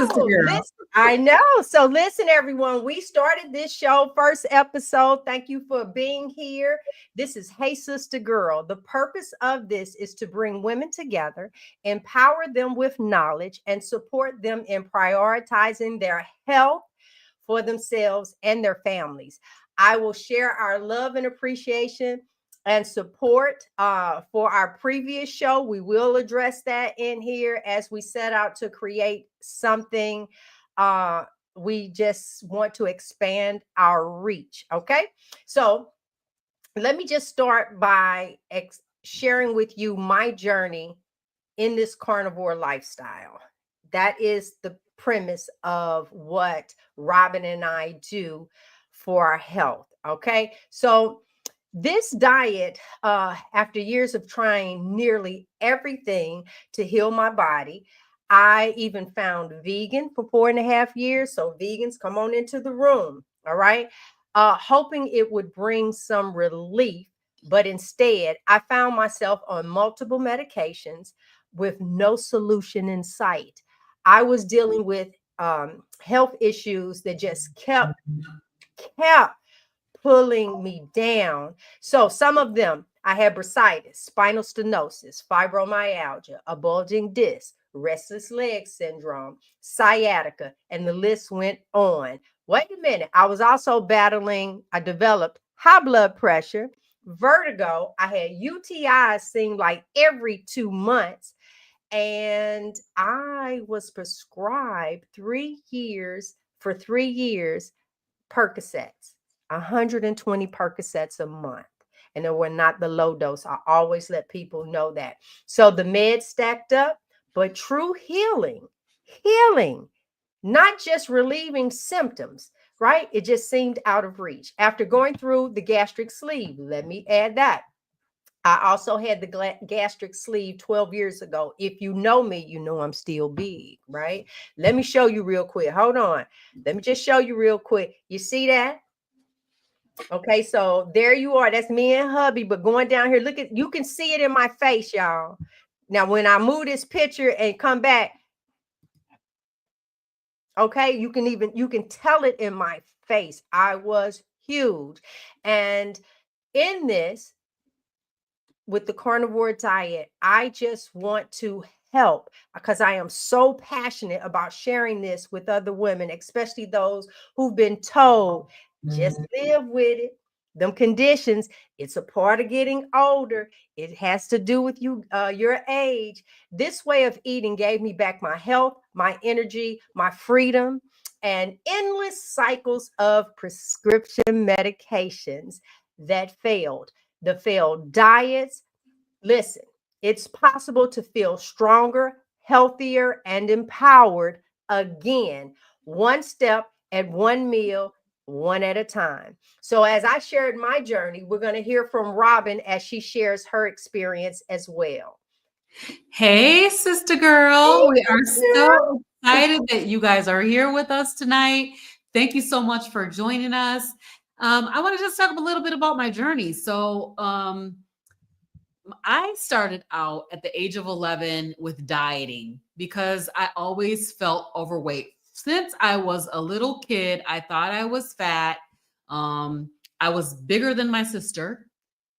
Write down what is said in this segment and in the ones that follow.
Sister Girl. I know. So listen, everyone, we started this show, first episode. Thank you for being here. This is Hey Sister Girl. The purpose of this is to bring women together, empower them with knowledge, and support them in prioritizing their health for themselves and their families. I will share our love and appreciation and support for our previous show. We will address that in here as we set out to create something. We just want to expand our reach. Okay. So let me just start by sharing with you my journey in this carnivore lifestyle. That is the premise of what Robyn and I do for our health. Okay. So this diet, after years of trying nearly everything to heal my body, I even found vegan for 4.5 years. So vegans, come on into the room. All right. Hoping it would bring some relief. But instead, I found myself on multiple medications with no solution in sight. I was dealing with health issues that just kept pulling me down. So some of them, I had bursitis, spinal stenosis, fibromyalgia, a bulging disc, restless leg syndrome, sciatica, and the list went on. Wait a minute. I developed high blood pressure, vertigo. I had UTIs seemed like every 2 months. And I was prescribed for 3 years, Percocets. 120 Percocets a month. And they were not the low dose. I always let people know that. So the meds stacked up, but true healing, not just relieving symptoms, right? It just seemed out of reach. After going through the gastric sleeve, let me add that. I also had the gastric sleeve 12 years ago. If you know me, you know I'm still big, right? Let me show you real quick. Hold on. Let me just show you real quick. You see that? Okay, so there you are. That's me and hubby. But going down here, look at, you can see it in my face, y'all. Now, when I move this picture and come back, okay, you can tell it in my face. I was huge. And in this, with the carnivore diet, I just want to help because I am so passionate about sharing this with other women, especially those who've been told, just live with it. Them conditions, it's a part of getting older. It has to do with your age. This way of eating gave me back my health, my energy, my freedom, and endless cycles of prescription medications that failed. The failed diets. Listen, it's possible to feel stronger, healthier, and empowered again, one step at one meal, one at a time. So, as I shared my journey, we're going to hear from Robyn as she shares her experience as well. Hey, Sister Girl. We are so excited that you guys are here with us tonight. Thank you so much for joining us. I want to just talk a little bit about my journey. So, I started out at the age of 11 with dieting because I always felt overweight. Since I was a little kid, I thought I was fat. I was bigger than my sister,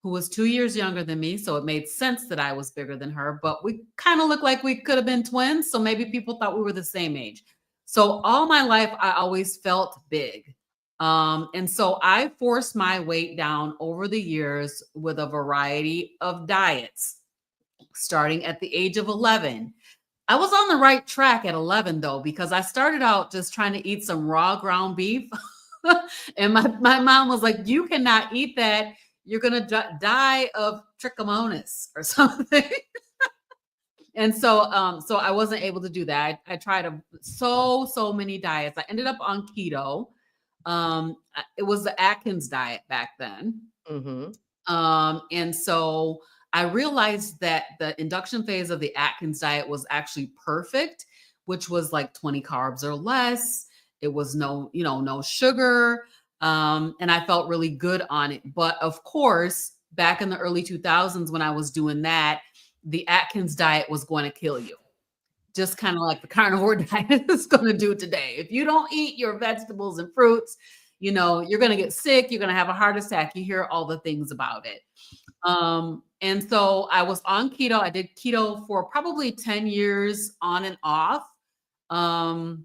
who was 2 years younger than me. So it made sense that I was bigger than her, but we kind of looked like we could have been twins. So maybe people thought we were the same age. So all my life, I always felt big. And so I forced my weight down over the years with a variety of diets, starting at the age of 11. I was on the right track at 11, though, because I started out just trying to eat some raw ground beef. And my mom was like, you cannot eat that. You're going to die of trichomonas or something. And so I wasn't able to do that. I tried so many diets. I ended up on keto. It was the Atkins diet back then. And so I realized that the induction phase of the Atkins diet was actually perfect, which was like 20 carbs or less. It was no sugar. And I felt really good on it. But of course, back in the early 2000s, when I was doing that, the Atkins diet was going to kill you. just kind of like the carnivore diet is going to do today. If you don't eat your vegetables and fruits, you're going to get sick. You're going to have a heart attack. You hear all the things about it. And so I was on keto. I did keto for probably 10 years on and off. And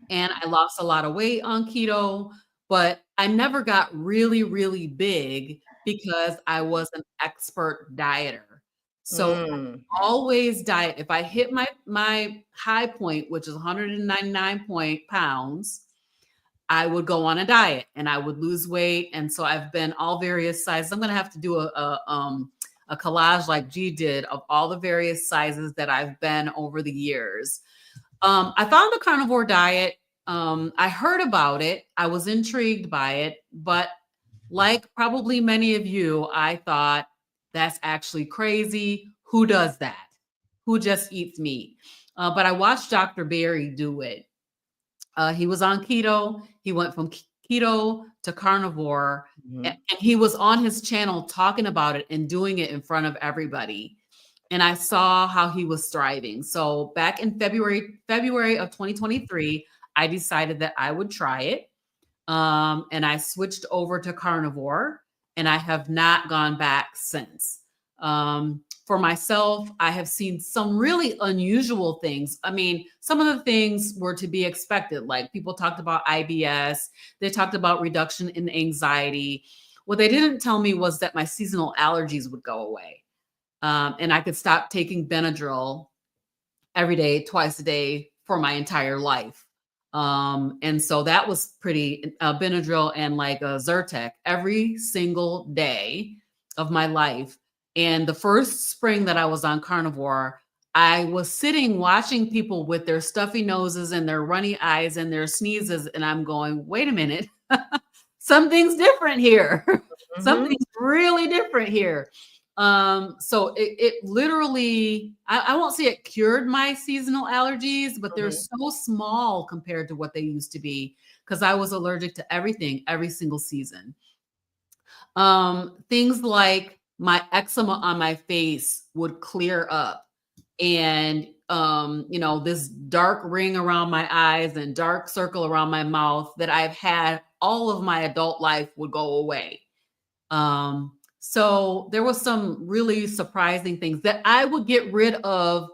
I lost a lot of weight on keto, but I never got really, really big because I was an expert dieter. So always diet. If I hit my high point, which is 199 pounds, I would go on a diet and I would lose weight. And so I've been all various sizes. I'm going to have to do a collage like Gie did of all the various sizes that I've been over the years. I found the carnivore diet. I heard about it. I was intrigued by it, but like probably many of you, I thought that's actually crazy. Who does that? Who just eats meat? But I watched Dr. Berry do it. He was on keto. He went from keto to carnivore, and he was on his channel talking about it and doing it in front of everybody. And I saw how he was thriving. So back in February of 2023, I decided that I would try it. And I switched over to carnivore, and I have not gone back since. For myself, I have seen some really unusual things. I mean, some of the things were to be expected. Like people talked about IBS. They talked about reduction in anxiety. What they didn't tell me was that my seasonal allergies would go away. And I could stop taking Benadryl every day, twice a day for my entire life. And so that was pretty Benadryl and like a Zyrtec every single day of my life. And the first spring that I was on carnivore, I was sitting watching people with their stuffy noses and their runny eyes and their sneezes. And I'm going, wait a minute, something's different here. Something's really different here. So it literally, I won't say it cured my seasonal allergies, but they're so small compared to what they used to be because I was allergic to everything every single season. Things like my eczema on my face would clear up, and this dark ring around my eyes and dark circle around my mouth that I've had all of my adult life would go away. So there was some really surprising things that I would get rid of.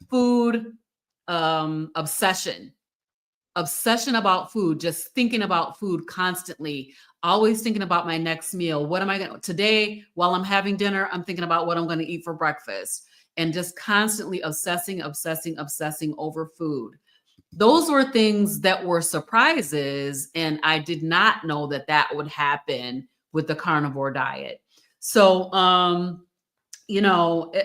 Food obsession about food, just thinking about food constantly, always thinking about my next meal. What am I going to today while I'm having dinner? I'm thinking about what I'm going to eat for breakfast, and just constantly obsessing over food. Those were things that were surprises, and I did not know that that would happen with the carnivore diet. So,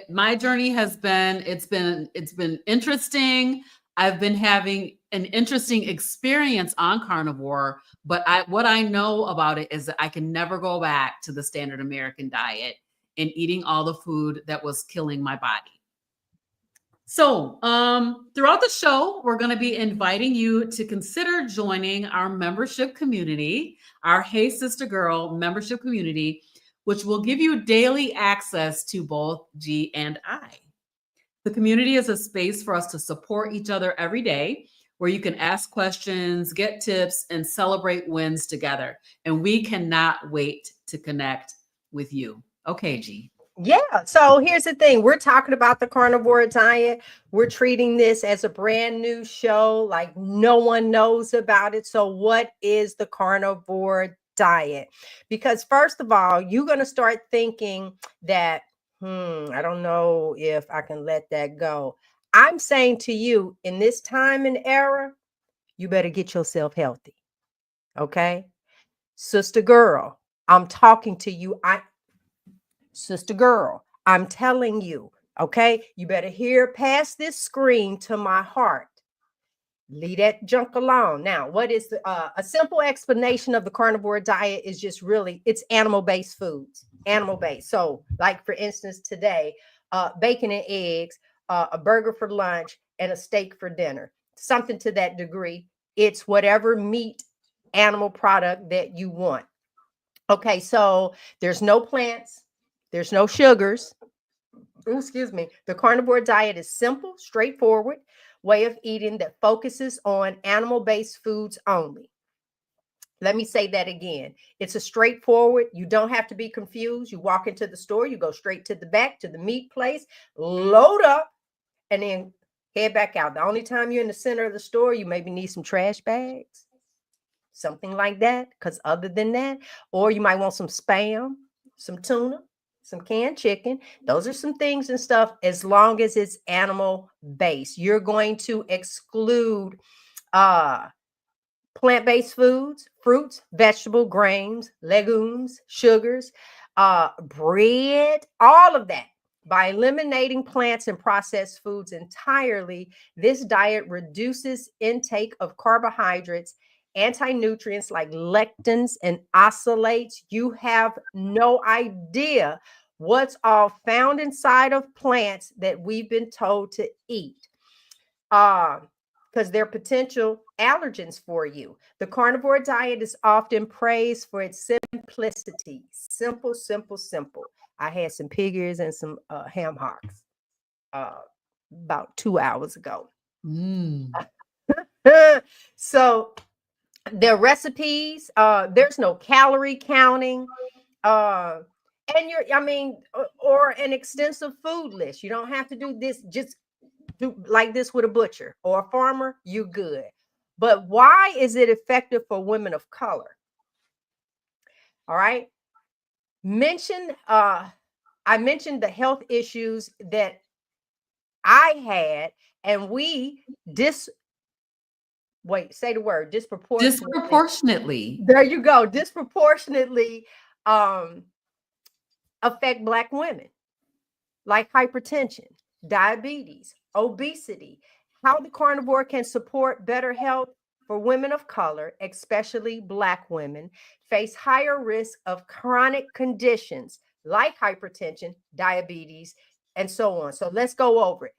my journey has been, it's been interesting. I've been having an interesting experience on carnivore, but what I know about it is that I can never go back to the standard American diet and eating all the food that was killing my body. So, throughout the show, we're going to be inviting you to consider joining our membership community, our Hey Sister Girl membership community, which will give you daily access to both Gie and I. The community is a space for us to support each other every day, where you can ask questions, get tips, and celebrate wins together. And we cannot wait to connect with you. Okay, Gie. Yeah. So here's the thing. We're talking about the carnivore diet. We're treating this as a brand new show, like no one knows about it. So what is the carnivore diet? Because first of all, you're going to start thinking that, I don't know if I can let that go. I'm saying to you, in this time and era, you better get yourself healthy. Okay? Sister girl, I'm talking to you. Sister girl, I'm telling you, okay? You better hear past this screen to my heart. Leave that junk alone. Now, what is a simple explanation of the carnivore diet is just really, it's animal-based foods, animal-based. So like for instance, today, bacon and eggs, a burger for lunch, and a steak for dinner, something to that degree. It's whatever meat animal product that you want. Okay, so there's no plants. There's no sugars. excuse me, the carnivore diet is simple, straightforward way of eating that focuses on animal-based foods only. Let me say that again. It's a straightforward, you don't have to be confused. You walk into the store, you go straight to the back to the meat place, load up, and then head back out. The only time you're in the center of the store, you maybe need some trash bags, something like that. Because other than that, or you might want some spam, some tuna, some canned chicken. Those are some things and stuff, as long as it's animal based. You're going to exclude plant-based foods, fruits, vegetable, grains, legumes, sugars, bread, all of that. By eliminating plants and processed foods entirely, this diet reduces intake of carbohydrates, anti-nutrients like lectins and oxalates. You have no idea what's all found inside of plants that we've been told to eat. Because they're potential allergens for you. The carnivore diet is often praised for its simplicity. Simple, simple, simple. I had some pig ears and some ham hocks about 2 hours ago. Mm. So their recipes, there's no calorie counting. And or an extensive food list. You don't have to do this. Just do like this with a butcher or a farmer, you good. But why is it effective for women of color? All right. I mentioned the health issues that I had, and we say the word Disproportionately. There you go. Disproportionately affect Black women, like hypertension, diabetes, obesity. How the carnivore can support better health for women of color, especially Black women, face higher risk of chronic conditions like hypertension, diabetes, and so on. So let's go over it.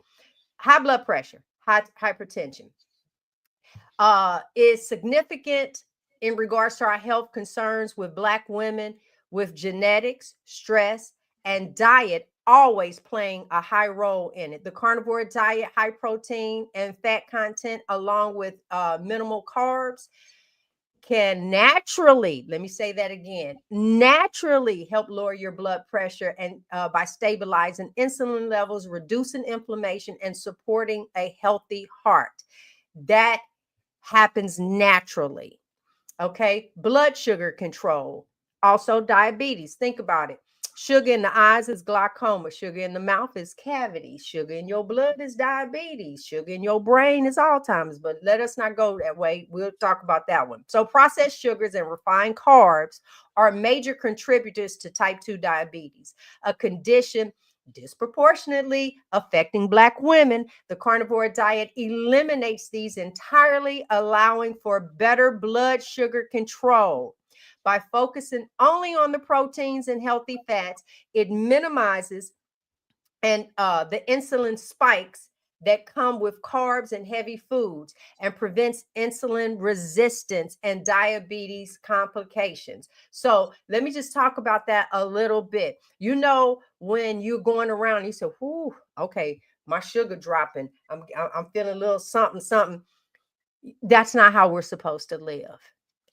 High blood pressure, hypertension is significant in regards to our health concerns with Black women, with genetics, stress, and diet always playing a high role in it. The carnivore diet, high protein and fat content, along with minimal carbs, can naturally, let me say that again, naturally help lower your blood pressure and by stabilizing insulin levels, reducing inflammation, and supporting a healthy heart. That happens naturally. Okay. Blood sugar control, also diabetes. Think about it. Sugar in the eyes is glaucoma. Sugar in the mouth is cavities. Sugar in your blood is diabetes. Sugar in your brain is Alzheimer's. But let us not go that way. We'll talk about that one. So processed sugars and refined carbs are major contributors to type 2 diabetes, a condition disproportionately affecting Black women. The carnivore diet eliminates these entirely, allowing for better blood sugar control. By focusing only on the proteins and healthy fats, it minimizes the insulin spikes that come with carbs and heavy foods, and prevents insulin resistance and diabetes complications. So let me just talk about that a little bit. You know, when you're going around, you say, "Whoo, okay, my sugar dropping. I'm feeling a little something, something." That's not how we're supposed to live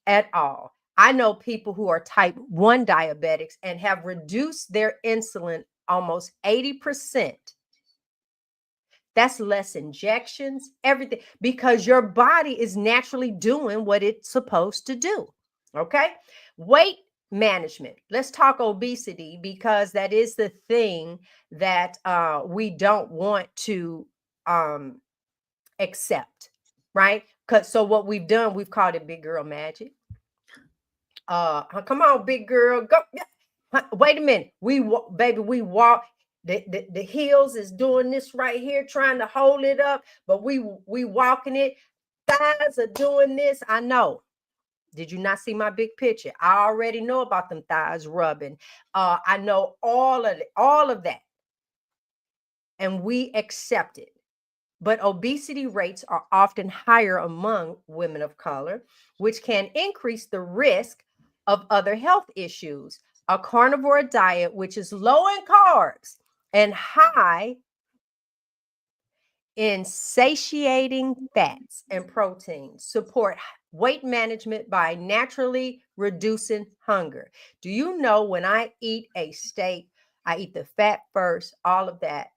at all. I know people who are type 1 diabetics and have reduced their insulin almost 80%. That's less injections, everything, because your body is naturally doing what it's supposed to do. Okay. Weight management. Let's talk obesity, because that is the thing that we don't want to accept, right? So what we've done, we've called it big girl magic. Come on, big girl, go. Wait a minute. We walk. The heels is doing this right here, trying to hold it up, but we walking it. Thighs are doing this. I know. Did you not see my big picture? I already know about them thighs rubbing. I know all of that, and we accept it. But obesity rates are often higher among women of color, which can increase the risk of other health issues. A carnivore diet, which is low in carbs and high in satiating fats and proteins, support weight management by naturally reducing hunger. Do you know when I eat a steak, I eat the fat first, all of that,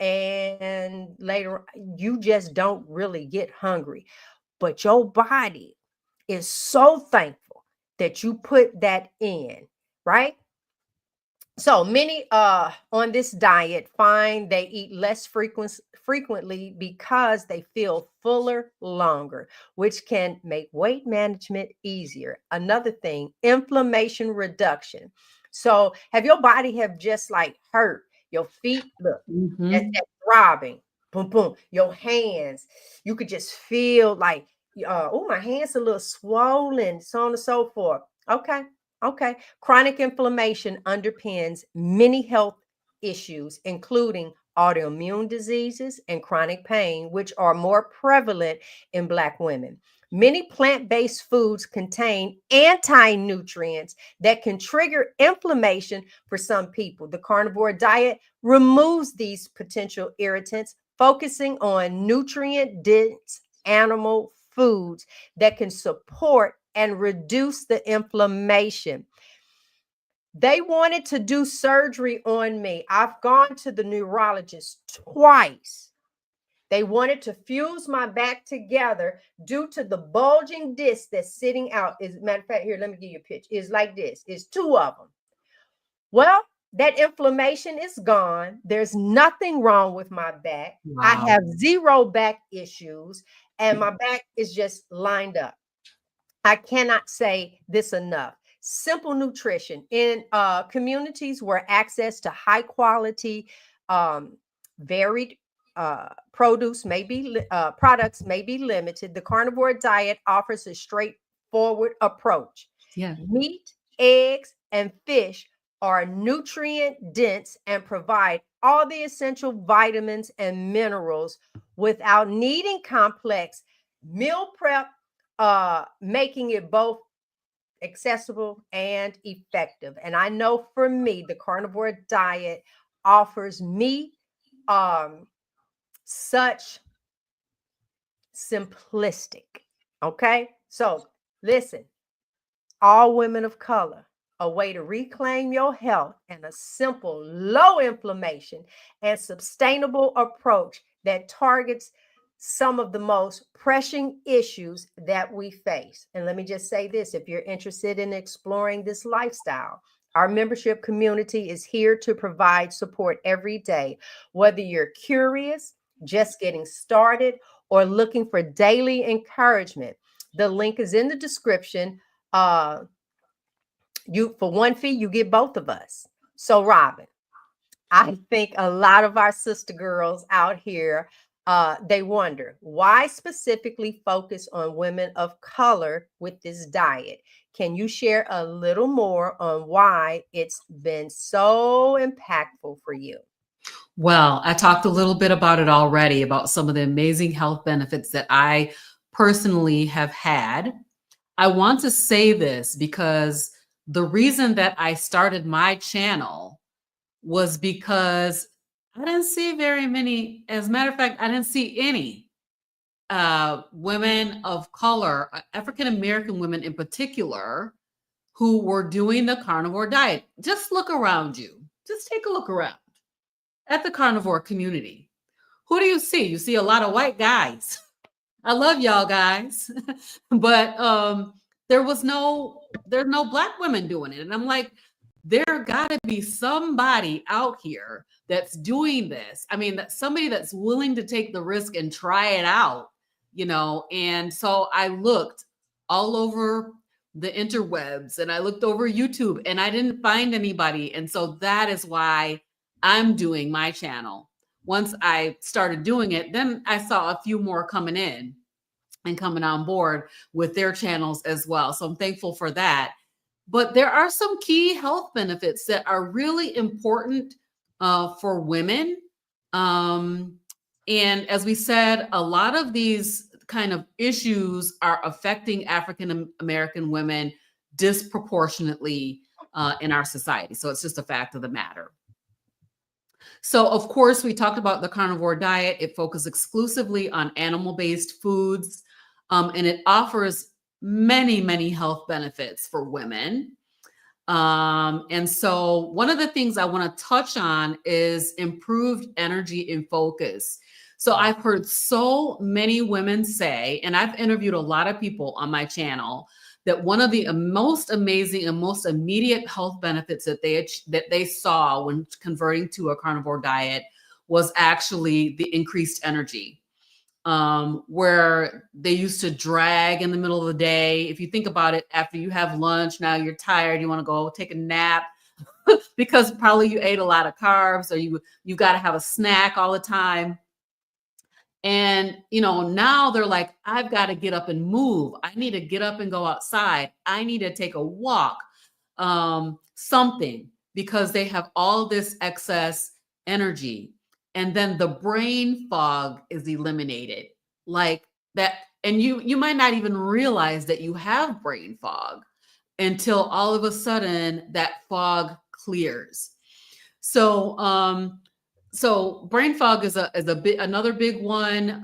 and later you just don't really get hungry. But your body is so thankful that you put that in, right? So many on this diet find they eat less frequently because they feel fuller longer, which can make weight management easier. Another thing, inflammation reduction. So have your body have just like hurt your feet? Look, Mm-hmm. that throbbing, boom, boom. Your hands, you could just feel like, oh, my hands a little swollen, so on and so forth. Okay, okay. Chronic inflammation underpins many health issues, including autoimmune diseases and chronic pain, which are more prevalent in Black women. Many plant based foods contain anti nutrients that can trigger inflammation for some people. The carnivore diet removes these potential irritants, focusing on nutrient dense animal foods that can support and reduce the inflammation. They wanted to do surgery on me. I've gone to the neurologist twice. They wanted to fuse my back together due to the bulging disc that's sitting out. As a matter of fact, here, let me give you a picture. It's like this. It's two of them. Well, that inflammation is gone. There's nothing wrong with my back. I Wow. have zero back issues, and my back is just lined up. I cannot say this enough. Simple nutrition in communities where access to high quality, varied produce may be products may be limited. The carnivore diet offers a straightforward approach. Yeah. Meat, eggs, and fish are nutrient dense and provide all the essential vitamins and minerals without needing complex meal prep, making it both accessible and effective. And I know for me, the carnivore diet offers me um, such simplistic. Okay. So listen, all women of color, a way to reclaim your health and a simple, low inflammation and sustainable approach that targets some of the most pressing issues that we face. And let me just say this, if you're interested in exploring this lifestyle, our membership community is here to provide support every day. Whether you're curious, just getting started, or looking for daily encouragement, the link is in the description. You for one fee, you get both of us. So, Robyn, I think a lot of our sister girls out here, they wonder why specifically focus on women of color with this diet. Can you share a little more on why it's been so impactful for you? Well, I talked a little bit about it already, about some of the amazing health benefits that I personally have had. I want to say this because the reason that I started my channel was because I didn't see very many, as a matter of fact, I didn't see any women of color, African American women in particular, who were doing the carnivore diet. Just look around you. Just take a look around at the carnivore community. Who do you see? You see a lot of white guys. I love y'all guys. But there's no black women doing it. And I'm like, there gotta be somebody out here that's doing this. I mean, that somebody that's willing to take the risk and try it out, you know. And so I looked all over the interwebs and I looked over YouTube and I didn't find anybody. And so that is why I'm doing my channel. Once I started doing it, then I saw a few more coming in and coming on board with their channels as well. So I'm thankful for that. But there are some key health benefits that are really important for women. Um, and as we said, a lot of these kind of issues are affecting African American women disproportionately in our society. So it's just a fact of the matter. So, of course, we talked about the carnivore diet. It focuses exclusively on animal-based foods, and it offers many, many health benefits for women. And so, one of the things I want to touch on is improved energy and focus. So, I've heard so many women say, and I've interviewed a lot of people on my channel, that one of the most amazing and most immediate health benefits that they saw when converting to a carnivore diet was actually the increased energy. Where they used to drag in the middle of the day. If you think about it, after you have lunch, now you're tired, you want to go take a nap because probably you ate a lot of carbs, or you got to have a snack all the time. And, now they're like, I've got to get up and move. I need to get up and go outside. I need to take a walk, something, because they have all this excess energy. And then the brain fog is eliminated like that. And you might not even realize that you have brain fog until all of a sudden that fog clears. So brain fog is another big one,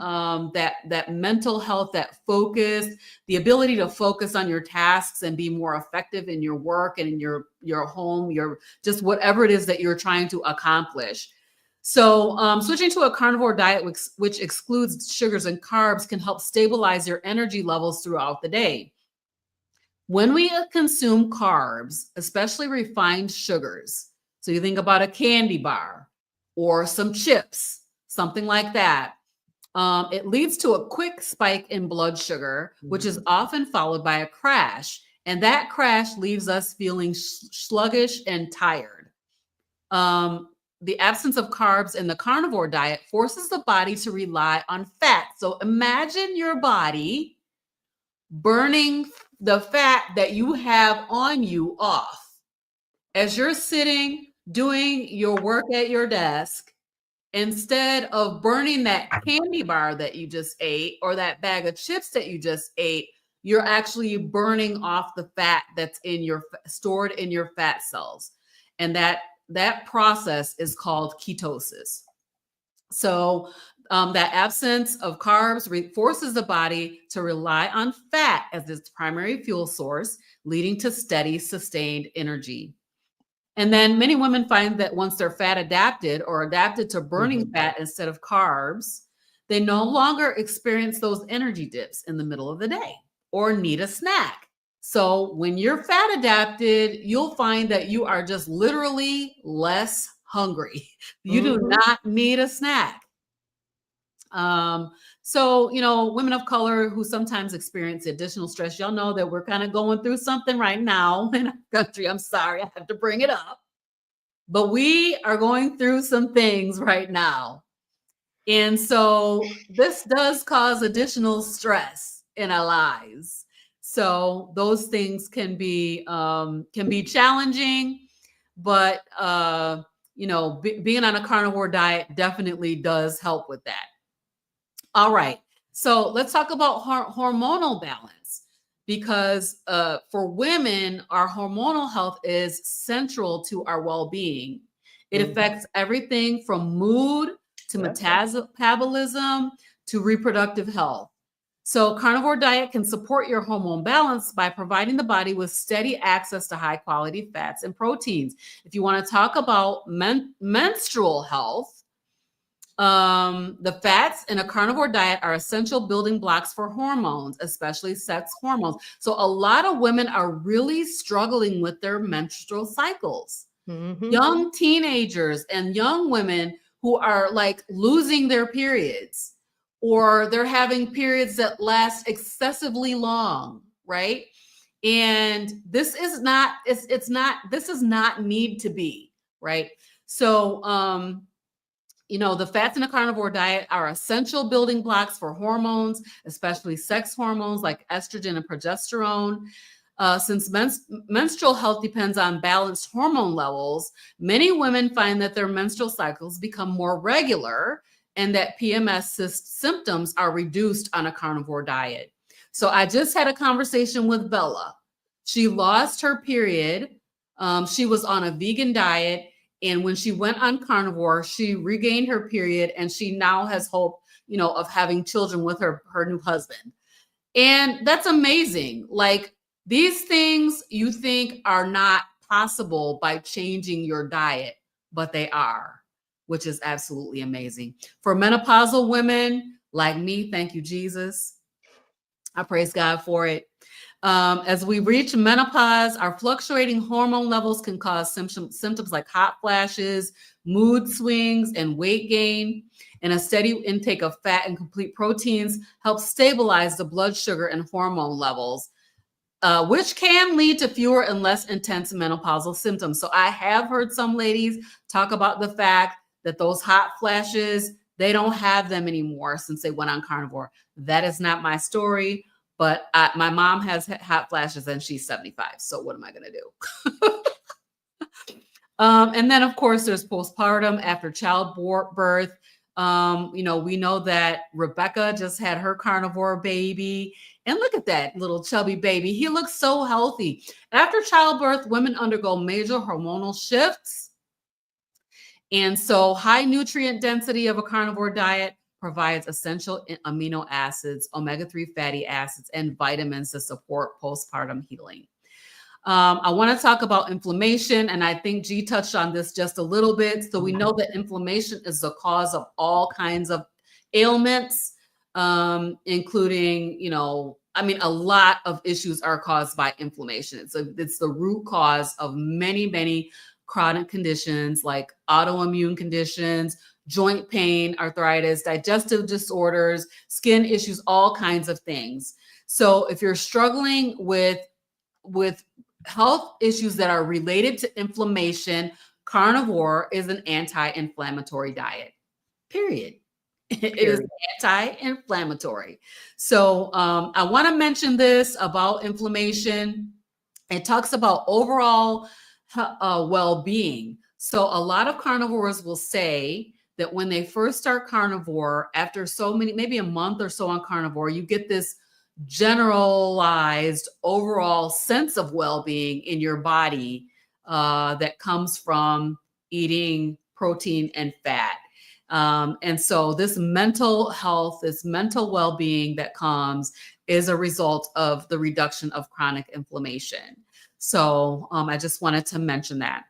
that mental health, that focus, the ability to focus on your tasks and be more effective in your work and in your home, your just whatever it is that you're trying to accomplish. So switching to a carnivore diet, which excludes sugars and carbs, can help stabilize your energy levels throughout the day. When we consume carbs, especially refined sugars, so you think about a candy bar or some chips, something like that, it leads to a quick spike in blood sugar, which is often followed by a crash. And that crash leaves us feeling sluggish and tired. The absence of carbs in the carnivore diet forces the body to rely on fat. So imagine your body burning the fat that you have on you off as you're sitting doing your work at your desk. Instead of burning that candy bar that you just ate or that bag of chips that you just ate, you're actually burning off the fat that's stored in your fat cells. And that process is called ketosis. So that absence of carbs forces the body to rely on fat as its primary fuel source, leading to steady, sustained energy. And then many women find that once they're fat adapted or adapted to burning fat instead of carbs, they no longer experience those energy dips in the middle of the day or need a snack. So when you're fat adapted, you'll find that you are just literally less hungry. You do not need a snack. So, women of color who sometimes experience additional stress, y'all know that we're kind of going through something right now in our country. I'm sorry, I have to bring it up, but we are going through some things right now. And so this does cause additional stress in our lives. So those things can be challenging, but being on a carnivore diet definitely does help with that. All right. So let's talk about hormonal balance, because for women, our hormonal health is central to our well-being. It affects everything from mood to metabolism to reproductive health. So carnivore diet can support your hormone balance by providing the body with steady access to high quality fats and proteins. If you want to talk about menstrual health, the fats in a carnivore diet are essential building blocks for hormones, especially sex hormones. So a lot of women are really struggling with their menstrual cycles. Young teenagers and young women who are like losing their periods, or they're having periods that last excessively long, right? And this is not need to be, right? So the fats in a carnivore diet are essential building blocks for hormones, especially sex hormones like estrogen and progesterone. Since menstrual health depends on balanced hormone levels, many women find that their menstrual cycles become more regular and that PMS symptoms are reduced on a carnivore diet. So I just had a conversation with Bella. She lost her period. She was on a vegan diet, And when she went on carnivore, she regained her period and she now has hope, of having children with her new husband. And that's amazing. Like, these things you think are not possible by changing your diet, but they are, which is absolutely amazing. For menopausal women like me, thank you, Jesus. I praise God for it. As we reach menopause, our fluctuating hormone levels can cause symptoms like hot flashes, mood swings, and weight gain. And a steady intake of fat and complete proteins helps stabilize the blood sugar and hormone levels, which can lead to fewer and less intense menopausal symptoms. So I have heard some ladies talk about the fact that those hot flashes, they don't have them anymore since they went on carnivore. That is not my story. But my mom has hot flashes and she's 75. So what am I going to do? And then, of course, there's postpartum after childbirth. We know that Rebecca just had her carnivore baby. And look at that little chubby baby. He looks so healthy. After childbirth, women undergo major hormonal shifts. And so high nutrient density of a carnivore diet provides essential amino acids, omega-3 fatty acids, and vitamins to support postpartum healing. I want to talk about inflammation, and I think G touched on this just a little bit. So we know that inflammation is the cause of all kinds of ailments, including, a lot of issues are caused by inflammation. It's the root cause of many, many chronic conditions like autoimmune conditions, joint pain, arthritis, digestive disorders, skin issues, all kinds of things. So if you're struggling with health issues that are related to inflammation, carnivore is an anti-inflammatory diet, period. It is anti-inflammatory. So I want to mention this about inflammation. It talks about overall well-being. So a lot of carnivores will say that when they first start carnivore, after maybe a month or so on carnivore, you get this generalized overall sense of well-being in your body that comes from eating protein and fat. And so this mental health, this mental well-being that comes is a result of the reduction of chronic inflammation. So I just wanted to mention that.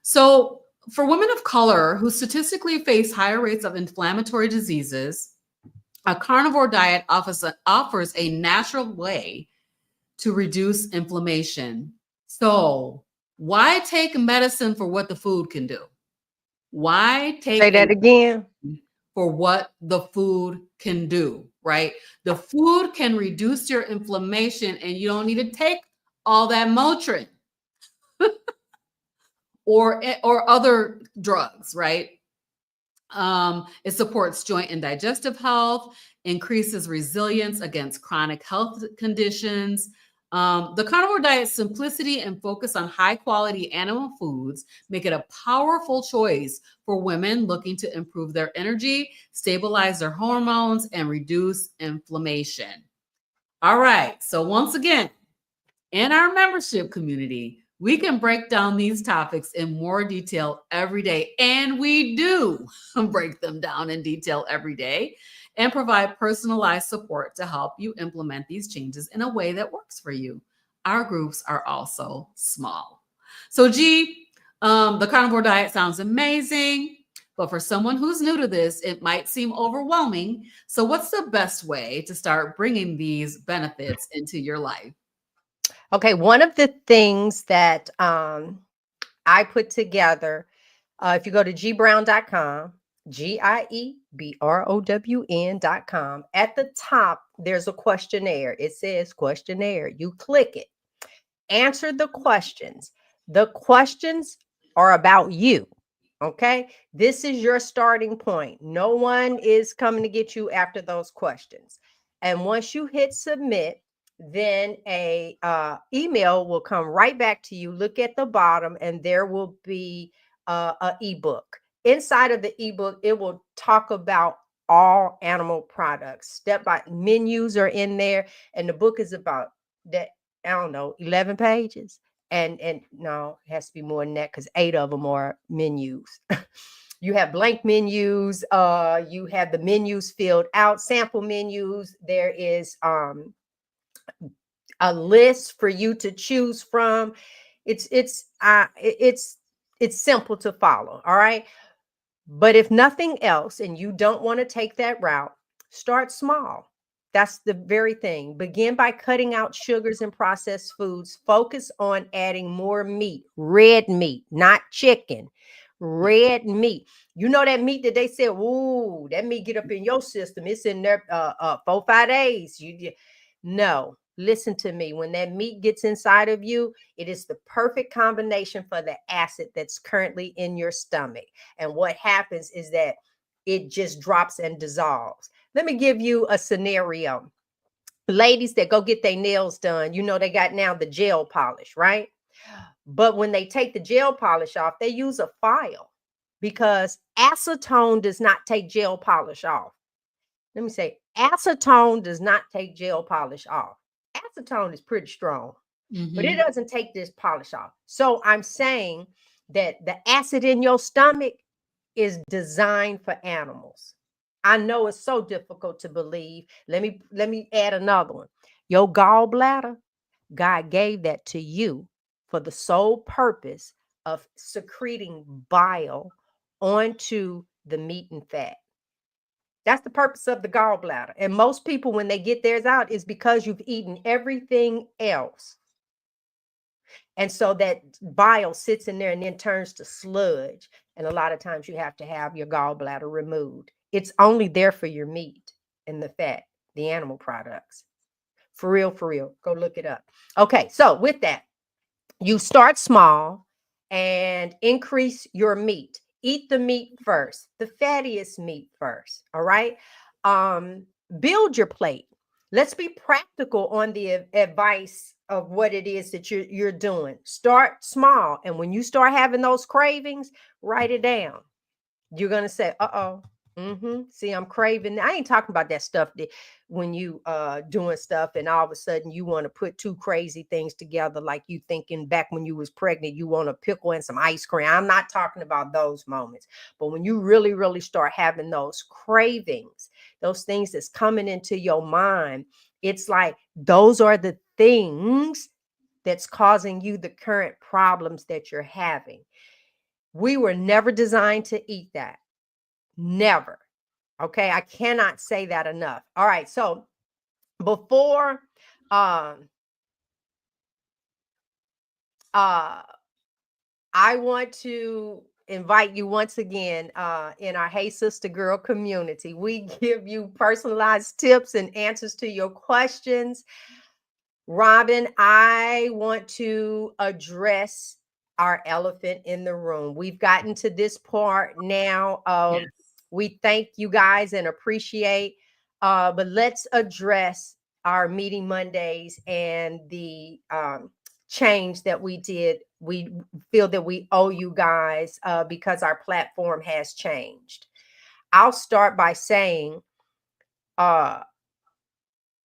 So for women of color who statistically face higher rates of inflammatory diseases, a carnivore diet offers a natural way to reduce inflammation. So why take medicine for what the food can do? Why take Say that again? For what the food can do, right? The food can reduce your inflammation and you don't need to take all that Motrin or other drugs, right? It supports joint and digestive health, increases resilience against chronic health conditions. The carnivore diet's simplicity and focus on high quality animal foods make it a powerful choice for women looking to improve their energy, stabilize their hormones, and reduce inflammation. All right. So once again, in our membership community, we can break down these topics in more detail every day. And we do break them down in detail every day and provide personalized support to help you implement these changes in a way that works for you. Our groups are also small. So G, the carnivore diet sounds amazing, but for someone who's new to this, it might seem overwhelming. So what's the best way to start bringing these benefits into your life? Okay, one of the things that I put together, if you go to giebrown.com, GIEBROWN.com, at the top, there's a questionnaire. It says questionnaire. You click it. Answer the questions. The questions are about you. Okay, this is your starting point. No one is coming to get you after those questions. And once you hit submit, then a email will come right back to you. Look at the bottom, and there will be an ebook. Inside of the ebook, it will talk about all animal products. Step by menus are in there, and the book is about that. I don't know, 11 pages. And no, it has to be more than that because 8 of them are menus. You have blank menus, you have the menus filled out, sample menus. There is a list for you to choose from. It's simple to follow. All right. But if nothing else, and you don't want to take that route, start small. That's the very thing. Begin by cutting out sugars and processed foods. Focus on adding more meat, red meat, not chicken, red meat. You know that meat that they said, "Ooh, that meat get up in your system. It's in there 4 5 days." No, listen to me. When that meat gets inside of you, it is the perfect combination for the acid that's currently in your stomach. And what happens is that it just drops and dissolves. Let me give you a scenario. Ladies that go get their nails done, you know, they got now the gel polish, right? But when they take the gel polish off, they use a file because acetone does not take gel polish off. Let me say, acetone does not take gel polish off. Acetone is pretty strong, but it Mm-hmm. doesn't take this polish off. So I'm saying that the acid in your stomach is designed for animals. I know it's so difficult to believe. Let me add another one. Your gallbladder, God gave that to you for the sole purpose of secreting bile onto the meat and fat. That's the purpose of the gallbladder. And most people, when they get theirs out, is because you've eaten everything else. And so that bile sits in there and then turns to sludge. And a lot of times you have to have your gallbladder removed. It's only there for your meat and the fat, the animal products. For real, for real. Go look it up. Okay, so with that, you start small and increase your meat. Eat the meat first, the fattiest meat first. All right. Um, Build your plate. Let's be practical on the advice of what it is that you're doing. Start small. And when you start having those cravings, write it down. You're gonna say, "Uh-oh, see, I'm craving." I ain't talking about that stuff that when you doing stuff and all of a sudden you want to put two crazy things together, like you thinking back when you was pregnant, you want a pickle and some ice cream. I'm not talking about those moments, but when you really, really start having those cravings, those things that's coming into your mind, it's like those are the things that's causing you the current problems that you're having. We were never designed to eat that. Never. Okay. I cannot say that enough. All right. So before um uh I want to invite you once again in our Hey Sister Girl community. We give you personalized tips and answers to your questions. Robyn, I want to address our elephant in the room. We've gotten to this part now. Yes. We thank you guys and appreciate, but let's address our meeting Mondays and the change that we did. We feel that we owe you guys because our platform has changed. I'll start by saying uh,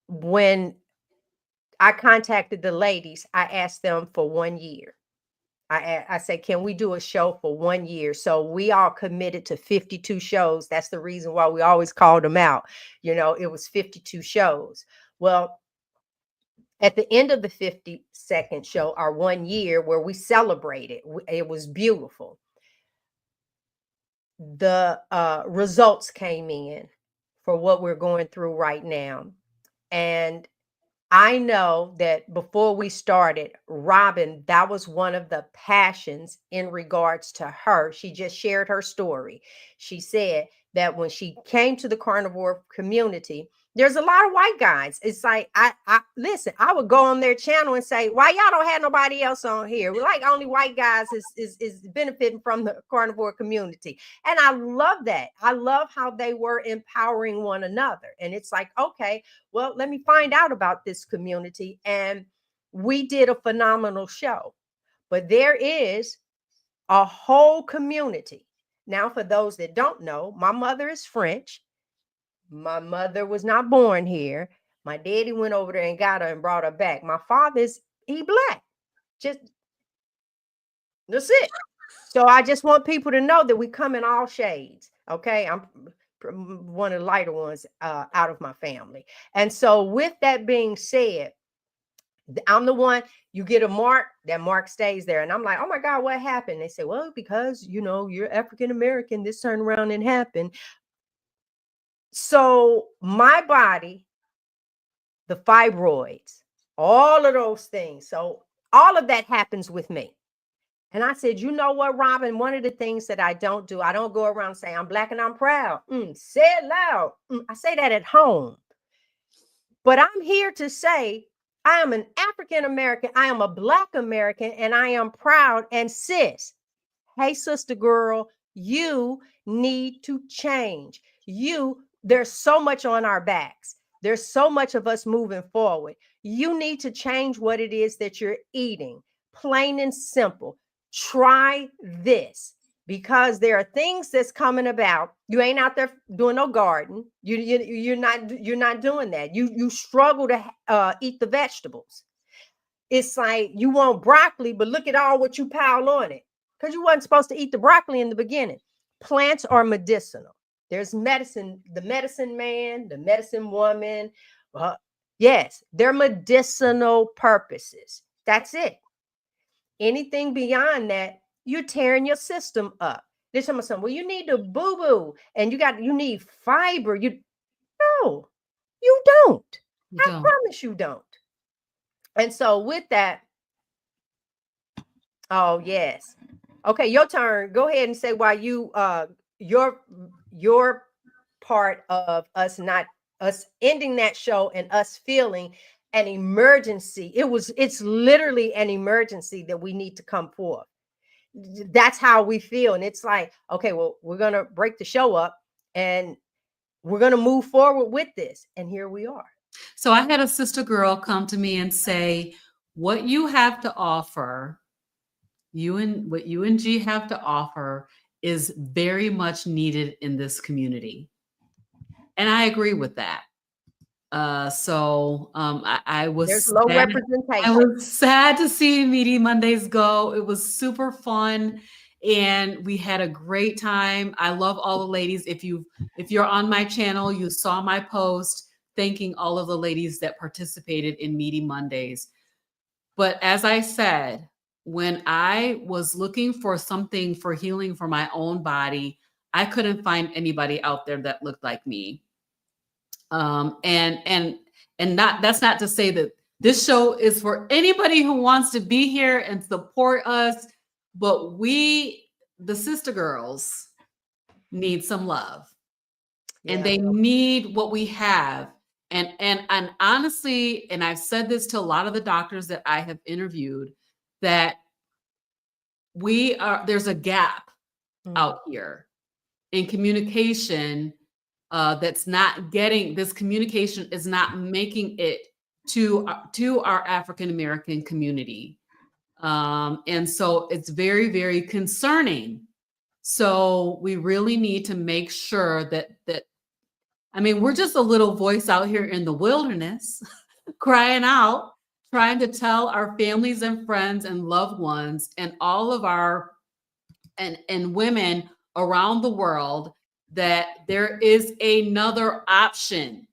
when I contacted the ladies, I asked them for 1 year. I said, can we do a show for 1 year? So we all committed to 52 shows. That's the reason why we always called them out. You know, it was 52 shows. Well, at the end of the 52nd show, our 1 year where we celebrated, it was beautiful. The results came in for what we're going through right now. And I know that before we started, Robyn, that was one of the passions in regards to her. She just shared her story. She said that when she came to the carnivore community, there's a lot of white guys. It's like, I listen, I would go on their channel and say, why y'all don't have nobody else on here? We're like only white guys is benefiting from the carnivore community. And I love that. I love how they were empowering one another. And it's like, okay, well, let me find out about this community. And we did a phenomenal show. But there is a whole community. Now, for those that don't know, my mother is French. My mother was not born here. My daddy went over there and got her and brought her back. My father's he black. Just That's it. So I just want people to know that we come in all shades. Okay. I'm one of the lighter ones out of my family. And so, with that being said, I'm the one, you get a mark, that mark stays there. And I'm like, oh my God, what happened? They say, well, because, you're African American, this turned around and happened. So, my body, the fibroids, all of those things. So, all of that happens with me. And I said, you know what, Robyn? One of the things that I don't do, I don't go around saying I'm Black and I'm proud. Say it loud. I say that at home. But I'm here to say I am an African American, I am a Black American, and I am proud. And sis, hey, sister girl, you need to change. There's so much on our backs. There's so much of us moving forward. You need to change what it is that you're eating. Plain and simple. Try this, because there are things that's coming about. You ain't out there doing no garden. You're not doing that. You struggle to eat the vegetables. It's like you want broccoli, but look at all what you pile on it, because you wasn't supposed to eat the broccoli in the beginning. Plants are medicinal. There's medicine, the medicine man, the medicine woman. Yes, they're medicinal purposes. That's it. Anything beyond that, you're tearing your system up. There's something, well, you need to boo-boo and you need fiber. No, you don't. I promise you don't. And so with that, oh yes. Okay, your turn. Go ahead and say why your part of us ending that show and us feeling an emergency. It's literally an emergency that we need to come forth. That's how we feel. And it's like, okay, well, we're gonna break the show up and we're gonna move forward with this. And here we are. So I had a sister girl come to me and say, what you have to offer, what you and G have to offer is very much needed in this community. And I agree with that. I was There's low representation. I was sad to see Meaty Mondays go. It was super fun and we had a great time. I love all the ladies. If you're on my channel, you saw my post thanking all of the ladies that participated in Meaty Mondays. But as I said, when I was looking for something for healing for my own body, I couldn't find anybody out there that looked like me. That's not to say that this show is for anybody who wants to be here and support us, but we, the sister girls, need some love. And they need what we have. And honestly, and I've said this to a lot of the doctors that I have interviewed, that there's a gap out here in communication. That's not getting, this communication is not making it to our African American community. And so it's very, very concerning. So we really need to make sure that we're just a little voice out here in the wilderness crying out, trying to tell our families and friends and loved ones and all of our and women around the world that there is another option.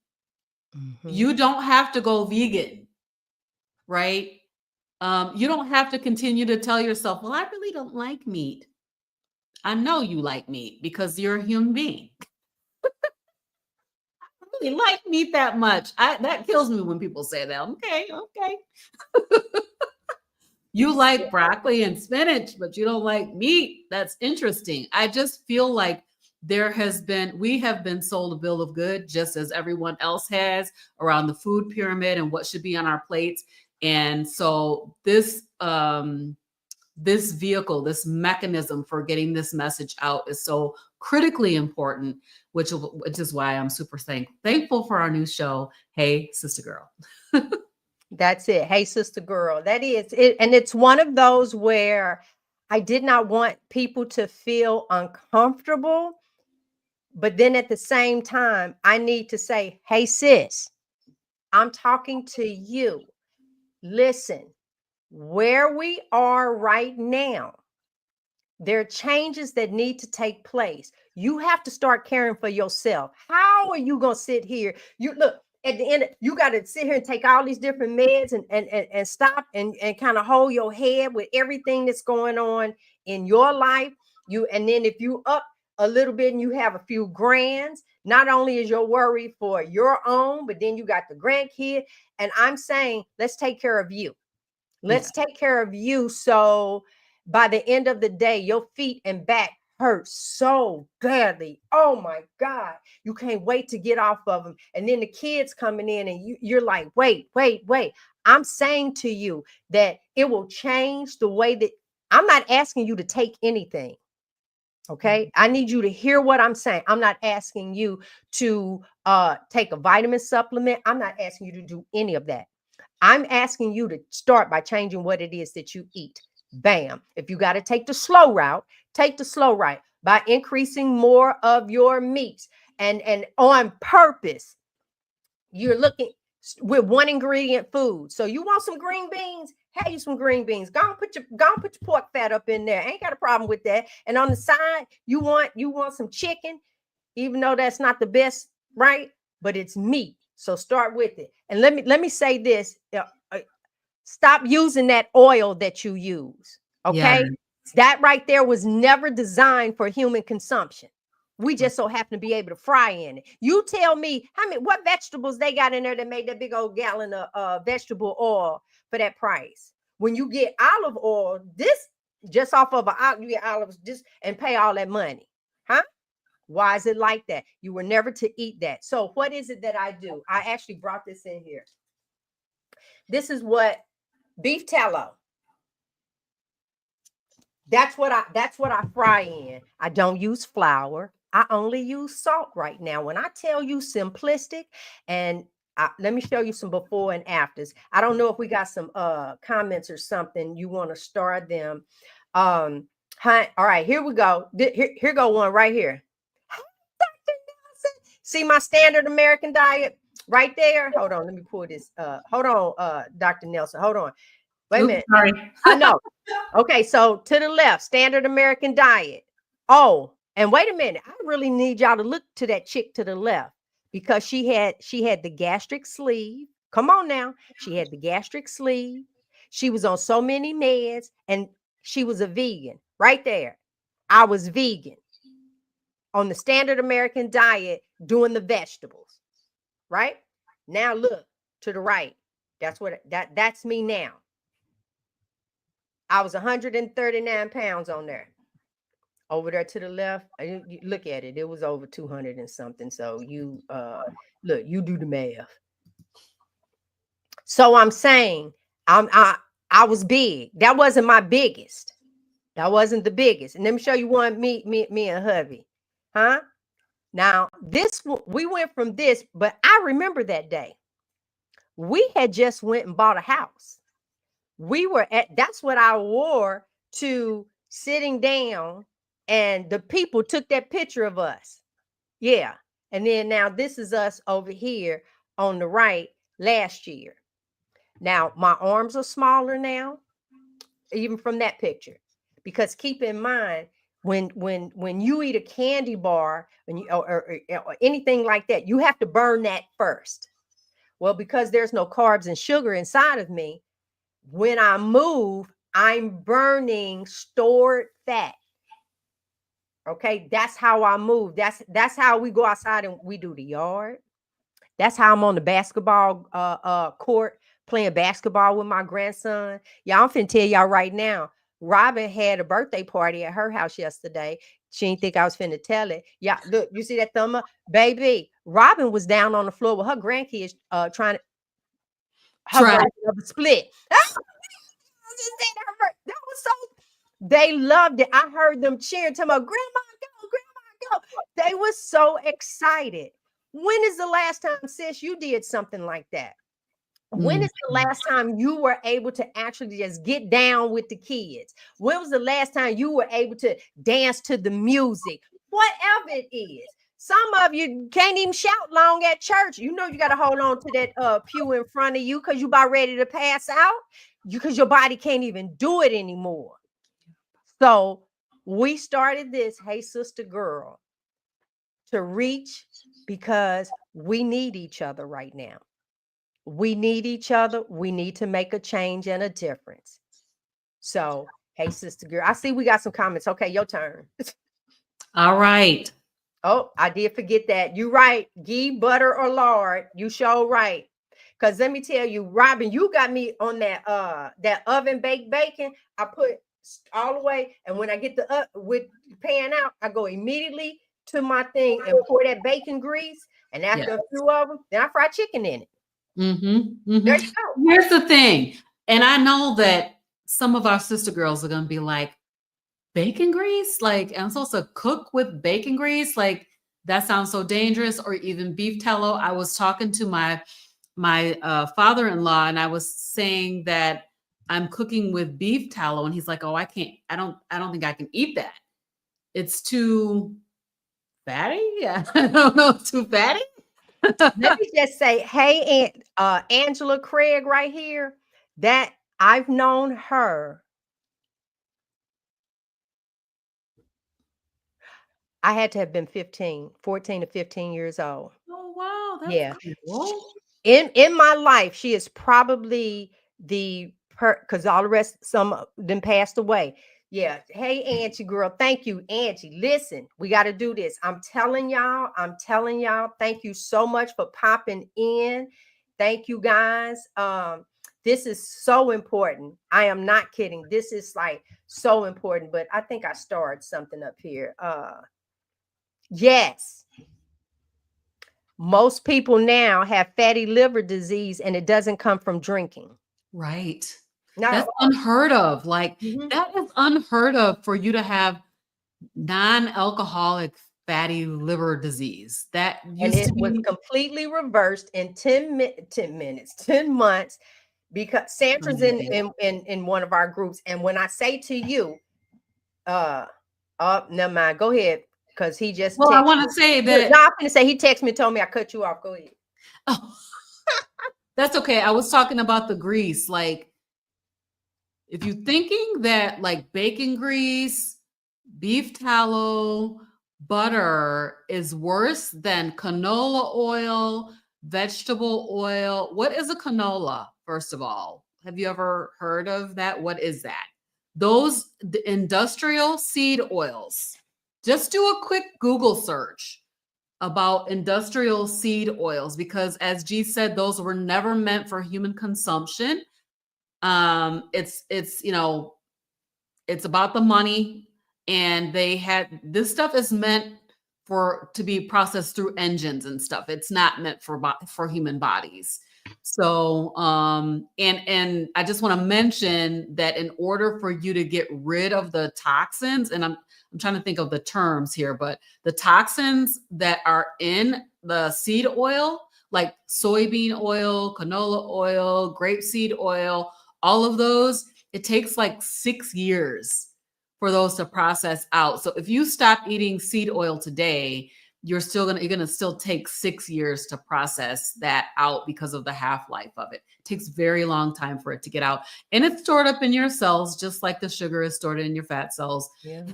You don't have to go vegan, right? You don't have to continue to tell yourself, well, I really don't like meat. I know you like meat because you're a human being. I really like meat that much. That kills me when people say that. Okay. You like broccoli and spinach, but you don't like meat. That's interesting. I just feel like we have been sold a bill of goods, just as everyone else has, around the food pyramid and what should be on our plates. And so this vehicle, this mechanism for getting this message out is so critically important, which is why I'm super thankful for our new show, Hey Sister Girl. That's it. Hey Sister Girl. That is it. And it's one of those where I did not want people to feel uncomfortable. But then at the same time, I need to say, hey, sis, I'm talking to you. Listen, where we are right now, There are changes that need to take place. You have to start caring for yourself. How are you going to sit here? You look at the end, you got to sit here and take all these different meds and stop and kind of hold your head with everything that's going on in your life. And then if you up a little bit and you have a few grands, not only is your worry for your own, but then you got the grandkid. And I'm saying, let's take care of you. Let's take care of you. So by the end of the day, your feet and back hurt so badly. Oh my God. You can't wait to get off of them. And then the kids coming in and you're like, wait. I'm saying to you that it will change the way that I'm not asking you to take anything. Okay. I need you to hear what I'm saying. I'm not asking you to take a vitamin supplement. I'm not asking you to do any of that. I'm asking you to start by changing what it is that you eat. Bam. If you got to take the slow route, take the slow route by increasing more of your meats and on purpose. You're looking with one ingredient food. So you want some green beans? Have you some green beans. Go and put your pork fat up in there. Ain't got a problem with that. And on the side, you want some chicken, even though that's not the best, right? But it's meat. So start with it. And let me say this. Stop using that oil that you use. Okay. Yeah. That right there was never designed for human consumption. We just so happen to be able to fry in it. You tell me what vegetables they got in there that made that big old gallon of vegetable oil for that price. When you get olive oil, this just off of you get olives just and pay all that money. Huh? Why is it like that? You were never to eat that. So what is it that I do? I actually brought this in here. This is what beef tallow. That's what I fry in. I don't use flour. I only use salt right now. When I tell you simplistic, and let me show you some before and afters. I don't know if we got some comments or something. You want to start them. All right, here we go. Here go one right here. Dr. Nelson. See my standard American diet right there. Hold on, let me pull this. Hold on, Dr. Nelson. Hold on. Wait a minute. Sorry. I know. Okay, so to the left, standard American diet. Oh, and wait a minute. I really need y'all to look to that chick to the left because she had the gastric sleeve. Come on now. She had the gastric sleeve. She was on so many meds and she was a vegan right there. I was vegan on the standard American diet doing the vegetables, right? Now look to the right. That's me now. I was 139 pounds on there. Over there to the left, you look at it. It was over 200 and something. So you look, you do the math. So I'm saying I was big. That wasn't my biggest. That wasn't the biggest. And let me show you one. Me and hubby, huh? Now we went from this, but I remember that day. We had just went and bought a house. We were that's what I wore to sitting down, and the people took that picture of us. Yeah. And then now this is us over here on the right last year. Now my arms are smaller now, even from that picture, because keep in mind, when you eat a candy bar or anything like that, you have to burn that first. Well, because there's no carbs and sugar inside of me, when I move, I'm burning stored fat. Okay, that's how I move. That's how we go outside and we do the yard. That's how I'm on the basketball court playing basketball with my grandson. Y'all, I'm finna tell y'all right now. Robyn had a birthday party at her house yesterday. She didn't think I was finna tell it. Yeah, look, you see that thumb up? Baby, Robyn was down on the floor with her grandkids trying to split. That was so, they loved it. I heard them cheering to my grandma go. They were so excited. When is the last time, sis, you did something like that? When is the last time you were able to actually just get down with the kids? When was the last time you were able to dance to the music? Whatever it is. Some of you can't even shout long at church. You know you got to hold on to that pew in front of you because you about ready to pass out. Because your body can't even do it anymore. So We started this, Hey Sister Girl, to reach because we need each other right now. We need each other. We need to make a change and a difference. So, Hey Sister Girl, I see we got some comments. Okay, your turn. All right. Oh, I did forget that. You right. Ghee, butter, or lard. You sure right. Cause let me tell you, Robyn, you got me on that oven baked bacon. I put all the way, and when I get the with the pan out, I go immediately to my thing and pour that bacon grease. And Yeah. after a few of them, then I fry chicken in it. Mm-hmm. There Mm-hmm. you go. Here's the thing, and I know that some of our sister girls are gonna be like, bacon grease? Like, I'm supposed to cook with bacon grease? Like, that sounds so dangerous. Or even beef tallow. I was talking to my father-in-law, and I was saying that I'm cooking with beef tallow, and he's like, "Oh, I can't. I don't think I can eat that. It's too fatty. Yeah, I don't know, too fatty." Let me just say, hey, Angela Craig right here, that I've known her. I had to have been 14 to 15 years old. Oh wow, that's Yeah. cool. In my life, she is probably the because all the rest, some of them passed away. Yeah. Hey, Angie girl. Thank you, Angie. Listen, we got to do this. I'm telling y'all. Thank you so much for popping in. Thank you guys. This is so important. I am not kidding. This is like so important. But I think I started something up here. Yes. Most people now have fatty liver disease and it doesn't come from drinking. Right. No. That's unheard of. Like, Mhm. that is unheard of for you to have non-alcoholic fatty liver disease. That And used it to was be completely reversed in 10 minutes, 10 months, because Sandra's amazing. in one of our groups. And when I say to you, never mind, go ahead. Because he just Well, I texted want me. to say No, that I'm gonna say he texted me and told me I cut you off. Go ahead. oh, that's okay. I was talking about the grease. Like, if you're thinking that like bacon grease, beef tallow, butter is worse than canola oil, vegetable oil. What is a canola, first of all? Have you ever heard of that? What is that? Those the industrial seed oils. Just do a quick Google search about industrial seed oils because, as G said, those were never meant for human consumption. It's it's about the money, and they had this stuff is meant for to be processed through engines and stuff. It's not meant for human bodies. So and I just want to mention that in order for you to get rid of the toxins, and I'm trying to think of the terms here, but the toxins that are in the seed oil, like soybean oil, canola oil, grapeseed oil, all of those, it takes like 6 years for those to process out. So if you stop eating seed oil today, you're gonna still take 6 years to process that out because of the half-life of it. It takes very long time for it to get out. And it's stored up in your cells, just like the sugar is stored in your fat cells. Yeah.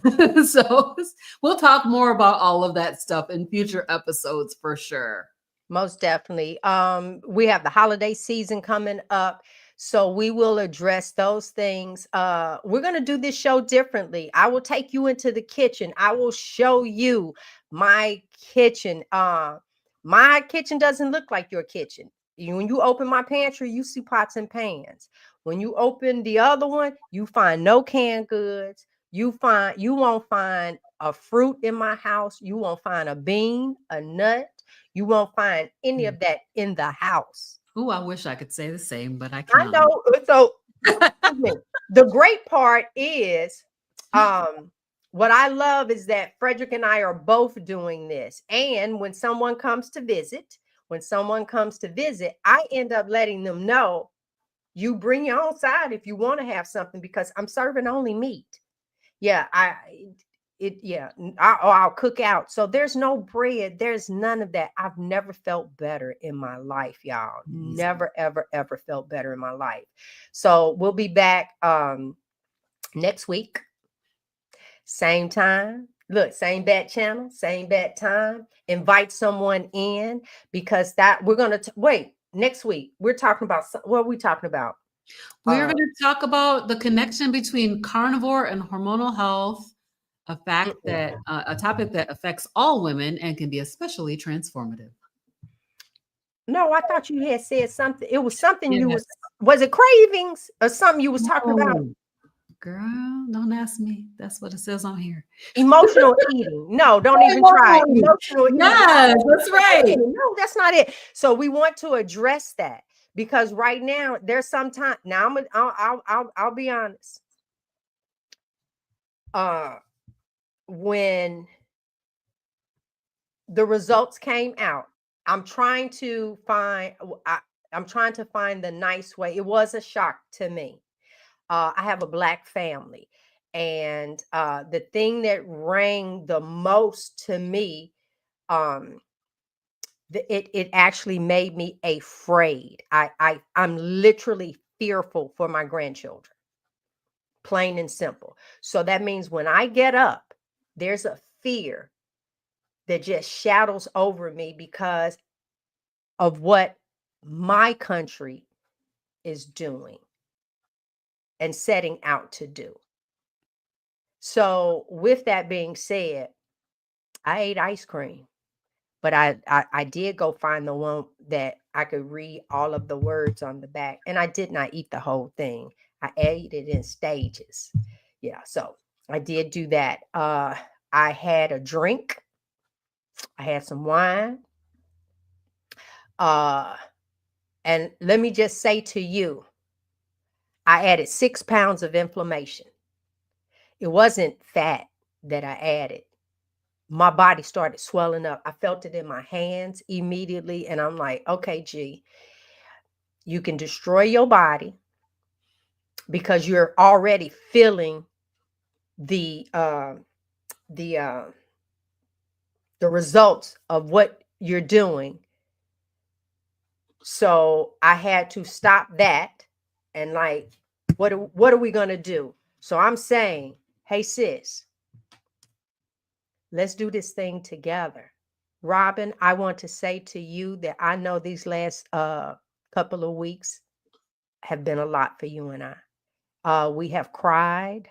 So we'll talk more about all of that stuff in future episodes for sure. Most definitely. We have the holiday season coming up, so we will address those things. We're going to do this show differently. I will take you into the kitchen. I will show you my kitchen. My kitchen doesn't look like your kitchen. When you open my pantry, you see pots and pans. When you open the other one, you find no canned goods. You won't find a fruit in my house. You won't find a bean, a nut. You won't find any of that in the house. Oh, I wish I could say the same, but I I cannot. know. So, excuse me. The great part is, what I love is that Frederick and I are both doing this. And when someone comes to visit, I end up letting them know you bring your own side if you want to have something because I'm serving only meat. Yeah, I'll cook out. So there's no bread, there's none of that. I've never felt better in my life, y'all. Amazing. Never, ever felt better in my life. So we'll be back next week. Same time. Look, same bat channel, same bat time. Invite someone in because that we're going to wait next week. We're talking about what are we talking about? We're going to talk about the connection between carnivore and hormonal health, a topic that affects all women and can be especially transformative. No, I thought you had said something. It was something you Yes. was it cravings or something you was talking about? No, girl, don't ask me. That's what it says on here. Emotional eating. No, don't even try. Emotional eating. Yes, that's right. No, that's not it. So we want to address that because right now there's some time. Now I'll be honest. When the results came out, I'm trying to find the nice way. It was a shock to me. I have a Black family, and the thing that rang the most to me, it actually made me afraid. I'm literally fearful for my grandchildren, plain and simple. So that means when I get up, there's a fear that just shadows over me because of what my country is doing and setting out to do. So with that being said, I ate ice cream, but I did go find the one that I could read all of the words on the back, and I did not eat the whole thing. I ate it in stages. Yeah, so I did do that. I had a drink. I had some wine. And let me just say to you, I added 6 pounds of inflammation. It wasn't fat that I added. My body started swelling up. I felt it in my hands immediately. And I'm like, okay, G, you can destroy your body because you're already feeling the results of what you're doing. So I had to stop that and like, what are we going to do? So I'm saying, hey, sis, let's do this thing together. Robyn, I want to say to you that I know these last couple of weeks have been a lot for you and I. We have cried,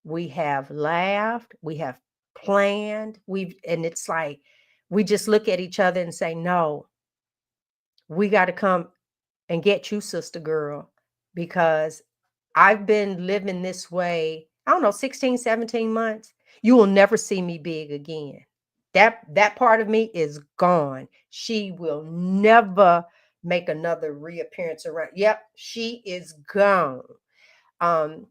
we have laughed, we have planned, and it's like we just look at each other and say, no, we got to come and get you, sister girl, because I've been living this way, I don't know, 16, 17 months. You will never see me big again. That part of me is gone. She will never make another reappearance around. Yep, she is gone. I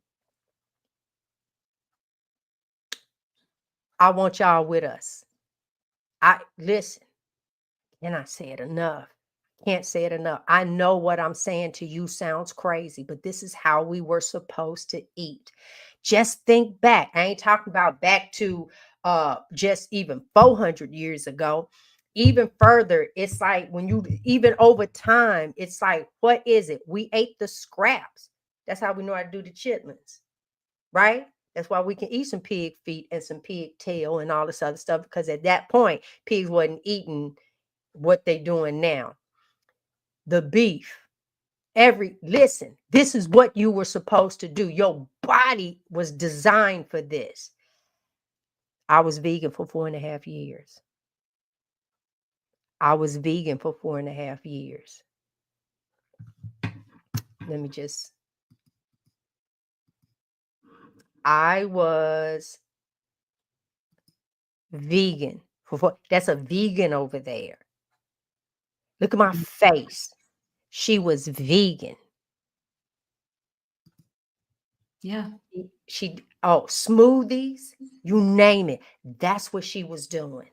want y'all with us. Listen, and I say it enough. Can't say it enough. I know what I'm saying to you sounds crazy, but this is how we were supposed to eat. Just think back. I ain't talking about back to just even 400 years ago. Even further, it's like when you even over time, it's like, what is it? We ate the scraps. That's how we know how to do the chitlins, right? That's why we can eat some pig feet and some pig tail and all this other stuff, because at that point, pigs wasn't eating what they doing now. The beef, listen, this is what you were supposed to do. Your body was designed for this. I was vegan for 4.5 years. I was vegan for 4.5 years. Let me just, I was vegan that's a vegan over there. Look at my face. She was vegan. Yeah. Smoothies, you name it. That's what she was doing.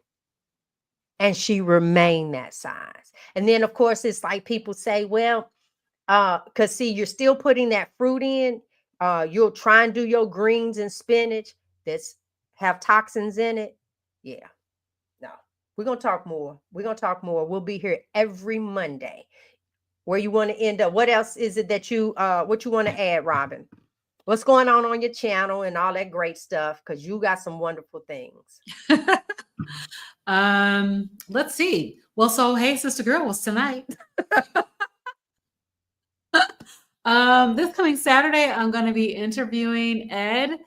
And she remained that size. And then, of course, it's like people say, well, because see, you're still putting that fruit in. You'll try and do your greens and spinach that's have toxins in it. Yeah. No. We're going to talk more. We're going to talk more. We'll be here every Monday. Where you want to end up? What else is it that what you want to add, Robyn? What's going on your channel and all that great stuff? Because you got some wonderful things. Let's see. Well, so hey, Sister Girl, was tonight. This coming Saturday, I'm going to be interviewing Ed,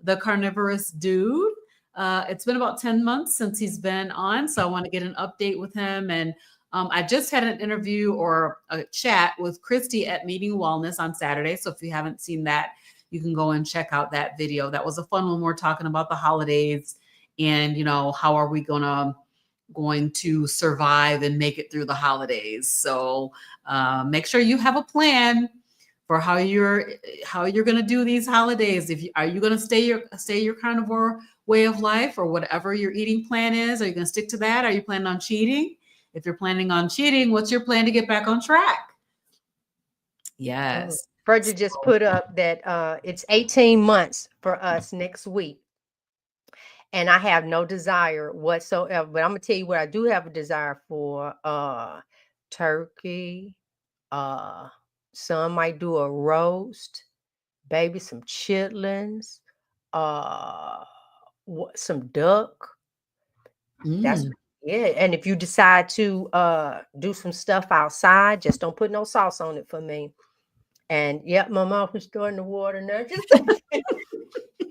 the carnivorous dude. It's been about 10 months since he's been on, so I want to get an update with him. And I just had an interview or a chat with Christy at Meeting Wellness on Saturday. So if you haven't seen that, you can go and check out that video. That was a fun one. We're talking about the holidays and, you know, how are we going to survive and make it through the holidays. So make sure you have a plan for how you're going to do these holidays. Are you going to stay your carnivore way of life, or whatever your eating plan is? Are you going to stick to that? Are you planning on cheating? If you're planning on cheating, what's your plan to get back on track? Yes. Frederick just put up that it's 18 months for us next week. And I have no desire whatsoever. But I'm gonna tell you what I do have a desire for: turkey. Some might do a roast, maybe some chitlins, some duck. That's yeah. And if you decide to do some stuff outside, just don't put no sauce on it for me. And yep, my mouth is starting to water now. Just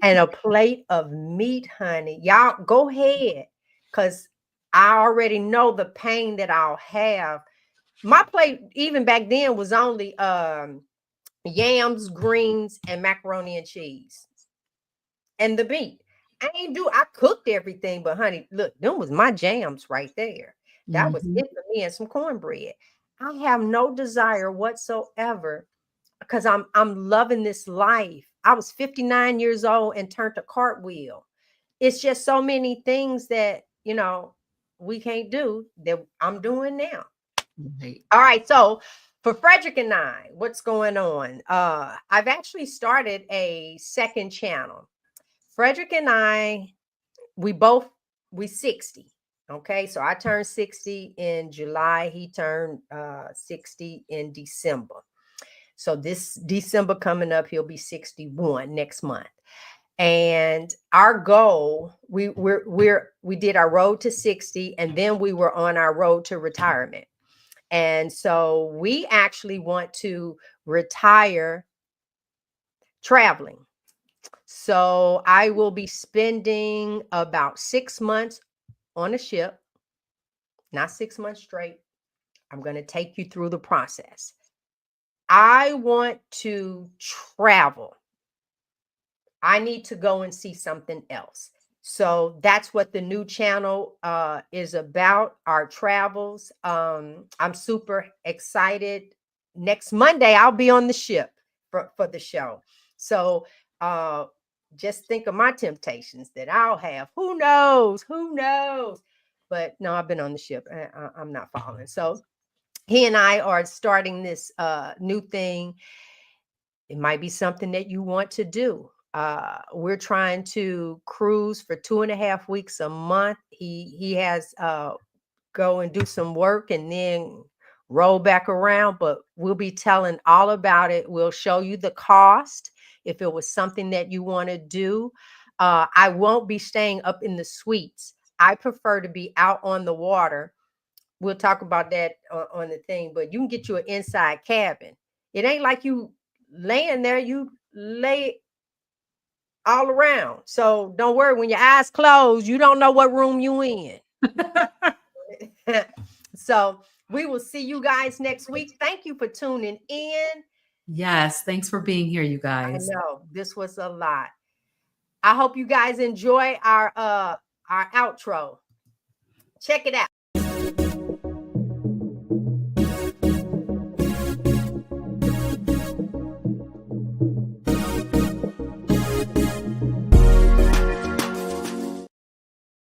and a plate of meat, honey. Y'all go ahead, because I already know the pain that I'll have. My plate, even back then, was only yams, greens, and macaroni and cheese. And the meat. I cooked everything, but honey, look, them was my jams right there. That was it for me, and some cornbread. I have no desire whatsoever, because I'm loving this life. I was 59 years old and turned a cartwheel. It's just so many things that, you know, we can't do that I'm doing now. Right. All right. So for Frederick and I, what's going on? I've actually started a second channel. Frederick and I, we 60. Okay. So I turned 60 in July. He turned 60 in December. So this December coming up, he'll be 61 next month. And our goal, we did our road to 60, and then we were on our road to retirement. And so we actually want to retire traveling. So I will be spending about 6 months on a ship, not 6 months straight. I'm going to take you through the process. I want to travel. I need to go and see something else. So that's what the new channel is about, our travels. I'm super excited. Next Monday, I'll be on the ship for the show. So just think of my temptations that I'll have. Who knows? Who knows? But no, I've been on the ship. I'm not following. So he and I are starting this new thing. It might be something that you want to do. We're trying to cruise for 2.5 weeks a month. He has go and do some work and then roll back around, but we'll be telling all about it. We'll show you the cost if it was something that you want to do. I won't be staying up in the suites. I prefer to be out on the water. We'll talk about that on the thing, but you can get you an inside cabin. It ain't like you laying there, you lay all around. So don't worry, when your eyes closed, you don't know what room you in. So we will see you guys next week. Thank you for tuning in. Yes, thanks for being here, you guys. I know this was a lot. I hope you guys enjoy our outro. Check it out.